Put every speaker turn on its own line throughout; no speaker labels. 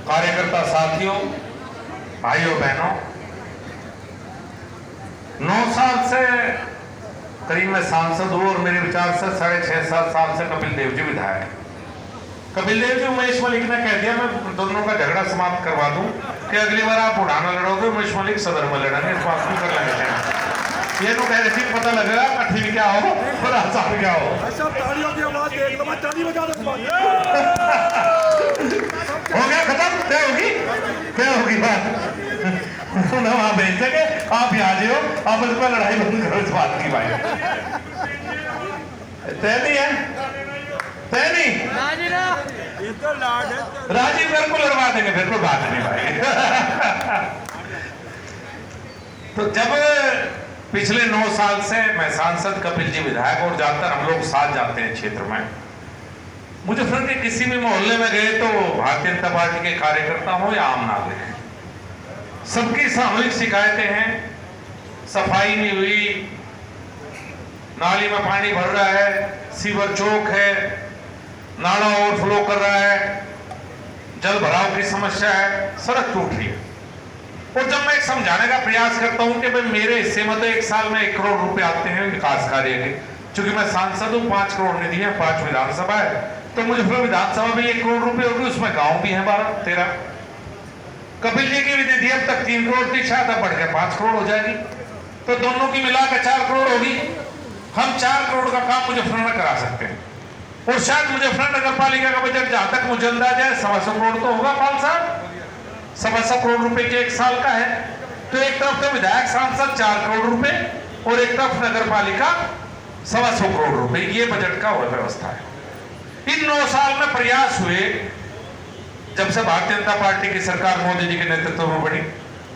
कार्यकर्ता साथियों, भाइयों बहनों, 9 साल से करीब मैं सांसद हूं और मेरे विचार से 6.5-7 साल से कपिल देव जी विधायक। कपिल देव जी उमेश मलिक ने कह दिया मैं दोनों का झगड़ा समाप्त करवा दूं कि अगली बार आप उड़ाना लड़ोगे, उमेश मलिक सदर में लड़ेंगे, इस बात को कर लेंगे। ये तो कह रहे पता लगेगा कठिन क्या हो और आसान क्या हो। हो गया खत्म, क्या होगी बात। उन्हें वहां भेज देंगे, आप यहाँ जो आप इस पर लड़ाई बंद करो इस बात की। भाई तय नहीं है, तय नहीं, राजीव घर को लड़वा देंगे, फिर कोई बात नहीं भाई। तो जब पिछले 9 साल से मैं सांसद, कपिल जी विधायक, और ज्यादातर हम लोग साथ जाते हैं क्षेत्र में, मुजफ्फरनगर के किसी भी मोहल्ले में गए तो भारतीय जनता पार्टी के कार्यकर्ता हो या आम नागरिक, सबकी सामूहिक शिकायतें हैं। सफाई नहीं हुई, नाली में पानी भर रहा है, सीवर चौक है, नाला ओवरफ्लो कर रहा है, जल भराव की समस्या है, सड़क टूट रही है। और जब मैं समझाने का प्रयास करता हूं कि भाई मेरे हिस्से में तो 1 साल में 1 करोड़ रुपए आते हैं विकास कार्य के, क्योंकि मैं सांसद हूं, 5 करोड़ निधि है, 5 विधानसभा है, तो मुझे विधानसभा में 1 करोड़ रुपए होगी, उसमें गांव भी है 12-13। कपिल जी की भी निधि अब तक 3 करोड़ थी, शायद अब बढ़ के 5 करोड़ हो जाएगी, तो दोनों की मिलाकर 4 करोड़ होगी। हम 4 करोड़ का काम मुजफ्फरनगर में करा सकते हैं। और शायद मुजफ्फरनगर नगर पालिका का बजट जहां तक मुझे अंदाजा है 125 करोड़ तो होगा, पाल साहब 125 करोड़ रुपए के 1 साल का है। तो एक तरफ तो विधायक सांसद 4 करोड़ रुपए और एक तरफ नगर पालिका 125 करोड़ रुपए, ये बजट का व्यवस्था है। इन 9 साल में प्रयास हुए, जब से भारतीय जनता पार्टी की सरकार मोदी जी के नेतृत्व में बनी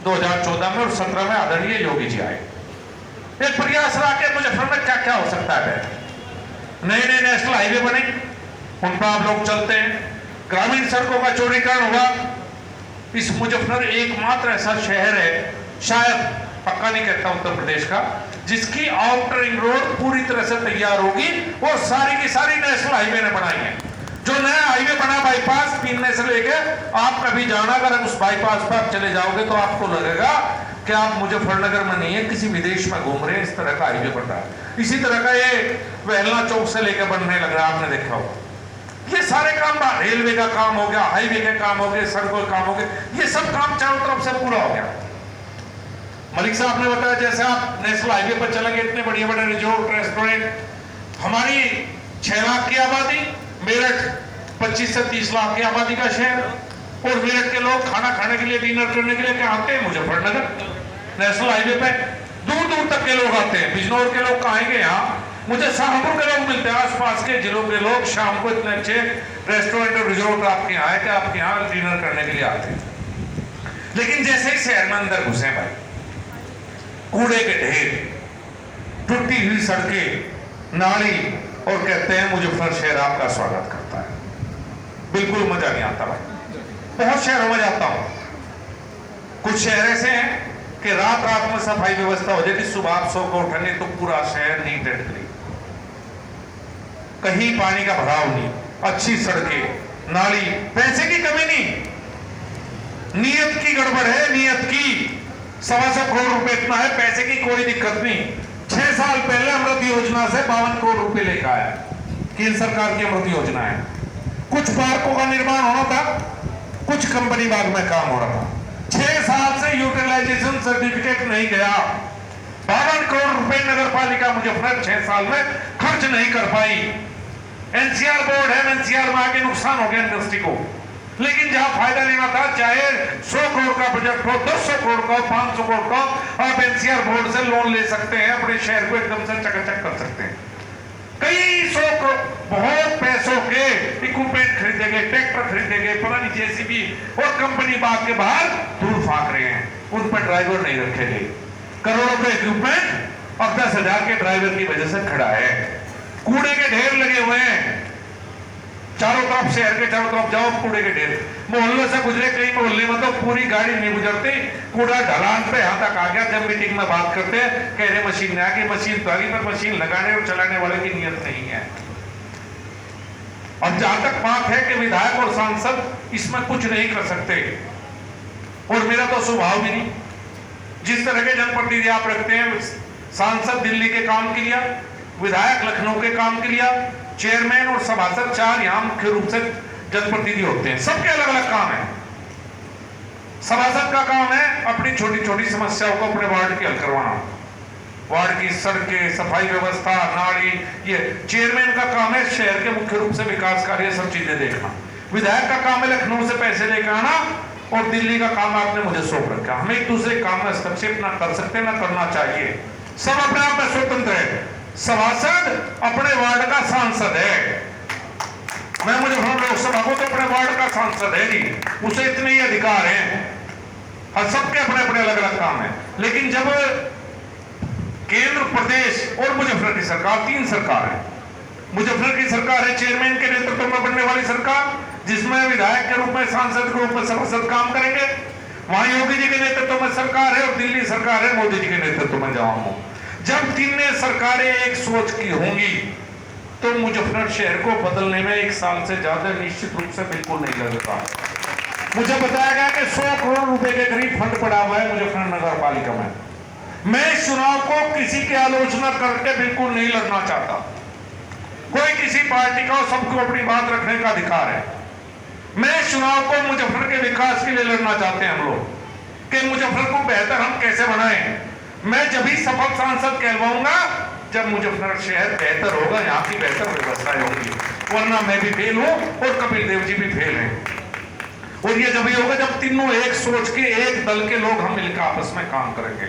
2014 में और 17 में आदरणीय योगी जी आए, एक प्रयास रहा कि मुजफ्फरनगर में क्या क्या हो सकता है। नए नए नेशनल हाईवे बने, उन पर आप लोग चलते हैं, ग्रामीण सड़कों का चौड़ीकरण हुआ। इस मुजफ्फरनगर एकमात्र ऐसा शहर है, शायद पक्का नहीं कहता उत्तर प्रदेश का, जिसकी आउटर रिंग रोड पूरी तरह से तैयार होगी और सारी की सारी नेशनल हाईवे ने बनाई है। जो नया हाईवे बना बाईपास पीने से लेके, आप कभी जाना, अगर उस बाईपास पर आप चले जाओगे तो आपको लगेगा कि आप मुजफ्फरनगर में नहीं है, किसी विदेश में घूम रहे हैं। इस तरह का हाईवे बन रहा है। इसी तरह का ये वेहला चौक से लेकर बनने लग रहा है, आपने देखा होगा। ये सारे काम, रेलवे का काम हो गया, हाईवे के काम हो गए, सड़कों के काम हो गए, ये सब काम चारों तरफ से पूरा हो गया। मलिक साहब ने बताया जैसे आप नेशनल हाईवे पर चलेंगे, इतने बढ़िया बड़े रिजोर्ट, रेस्टोरेंट, हमारी 6 लाख की आबादी, मेरठ 25 से 30 लाख की आबादी का शहर, और मेरठ के लोग खाना खाने के लिए, डिनर करने के लिए क्या आते हैं? मुजफ्फरनगर नेशनल हाईवे पे दूर दूर तक के लोग आते हैं। बिजनौर के लोग कहाँ आएंगे? यहाँ मुझे शाहपुर के लोग मिलते हैं, आसपास के जिलों के लोग शाम को इतने अच्छे रेस्टोरेंट और रिजोर्ट आपके यहाँ है कि आपके यहाँ डिनर करने के लिए आते हैं। लेकिन जैसे ही शहर में अंदर घुसे भाई, कूड़े के ढेर, टूटी हुई सड़कें, नाली, और कहते हैं मुजफ्फर शहर आपका स्वागत करता है। बिल्कुल मजा नहीं आता भाई। बहुत शहरों में जाता हूं, कुछ शहर ऐसे हैं कि रात रात में सफाई व्यवस्था हो जाती, सुबह आप 100 को उठेंगे तो पूरा शहर नीट एंड क्लीन, कहीं पानी का भराव नहीं, अच्छी सड़कें, नाली, पैसे की कमी नहीं, नीयत की गड़बड़ है, नीयत की। 125 करोड़ रुपए इतना है, पैसे की कोई दिक्कत नहीं। 6 साल पहले अमृत योजना से 52 करोड़ रुपए लेकर आया, केंद्र सरकार की अमृत योजना है। कुछ पार्कों का निर्माण होना था, कुछ कंपनी बाग में काम हो रहा था। 6 साल से यूटिलाइजेशन सर्टिफिकेट नहीं गया। 52 करोड़ रुपए नगर पालिका मुजफ्फरनगर 6 साल में खर्च नहीं कर पाई। एनसीआर बोर्ड है, एनसीआर में आगे नुकसान हो गया इंडस्ट्री को, लेकिन जहां फायदा लेना था, चाहे 100 करोड़ का बजट हो, 200 करोड़ का, 500 करोड़ का, आप एनसीआर बोर्ड से लोन ले सकते हैं, अपने शहर को एकदम से चकाचक कर सकते हैं। कई 100 करोड़ बहुत पैसों के इक्विपमेंट खरीदे गए, ट्रैक्टर खरीदे गए, पता नहीं जेसीबी, और कंपनी बाग के बाहर धूल फाक रहे हैं, उन पर ड्राइवर नहीं रखे गए। करोड़ों का इक्विपमेंट और 10,000 के ड्राइवर की वजह से खड़ा है। कूड़े के ढेर लगे हुए हैं चारों तरफ, शहर के चारों तरफ जाओ कूड़े के ढेर। मोहल्ले से गुजरे, कई मोहल्ले में तो पूरी गाड़ी नहीं गुजरती, कूड़ा ढलान पे यहां तक आ गया। जब मीटिंग में बात करते हैं, कह रहे मशीन आ गई, मशीन तो आ गई, पर मशीन लगाने और चलाने वाले की नियत नहीं है। और जहां तक बात है कि विधायक और सांसद इसमें कुछ नहीं कर सकते, और मेरा तो स्वभाव भी नहीं, जिस तरह के जनप्रतिनिधि आप रखते हैं, सांसद दिल्ली के काम के लिए, विधायक लखनऊ के काम के लिए, चेयरमैन और सभासद 4 यहां मुख्य रूप से जनप्रतिनिधि होते हैं, सबके अलग अलग काम है। सभासद का काम है अपनी छोटी छोटी समस्याओं को अपने वार्ड की हल करवाना, वार्ड की सड़कें, सफाई व्यवस्था, नाली, ये। चेयरमैन का काम है शहर के मुख्य रूप से विकास कार्य, सब चीजें देखना। विधायक का काम है लखनऊ से पैसे लेकर आना, और दिल्ली का काम आपने मुझे सौंप रखा। हम एक दूसरे काम में हस्तक्षेप ना कर सकते, ना करना चाहिए। सब अपने आप में स्वतंत्र है। सभासद अपने वार्ड का सांसद है, मैं मुजफ्फरनगर लोकसभा को तो अपने वार्ड का सांसद है जी, उसे इतने ही अधिकार हैं। हर सबके अपने अपने अलग अलग काम है। लेकिन जब केंद्र, प्रदेश और मुजफ्फरनगर की सरकार, 3 सरकार है। मुजफ्फरनगर की सरकार है चेयरमैन के नेतृत्व में बनने वाली सरकार, जिसमें विधायक के रूप में, सांसद के रूप में सभासद काम करेंगे। वहां योगी जी के नेतृत्व में सरकार है, और दिल्ली सरकार है मोदी जी के नेतृत्व में जवाब हूं। जब तीनों सरकारें एक सोच की होंगी तो मुजफ्फरनगर शहर को बदलने में 1 साल से ज्यादा निश्चित रूप से बिल्कुल नहीं लगेगा। मुझे बताया गया कि 100 करोड़ रुपए के करीब फंड पड़ा हुआ है मुजफ्फरनगर नगर पालिका में। मैं इस चुनाव को किसी की आलोचना करके बिल्कुल नहीं लड़ना चाहता। कोई किसी पार्टी का, सबको अपनी बात रखने का अधिकार है। मैं इस चुनाव को मुजफ्फरनगर के विकास के लिए लड़ना चाहते हैं हम लोग, कि मुजफ्फरनगर को बेहतर हम कैसे बनाएं। मैं जब भी सफल सांसद कहलवाऊंगा जब मुजफ्फरनगर शहर बेहतर होगा, यहाँ की बेहतर व्यवस्थाएं होगी, वरना मैं भी फेल हूं और कपिल देव जी भी फेल हैं। और ये जब ही होगा जब तीनों एक सोच के, एक दल के लोग हम मिलकर आपस में काम करेंगे।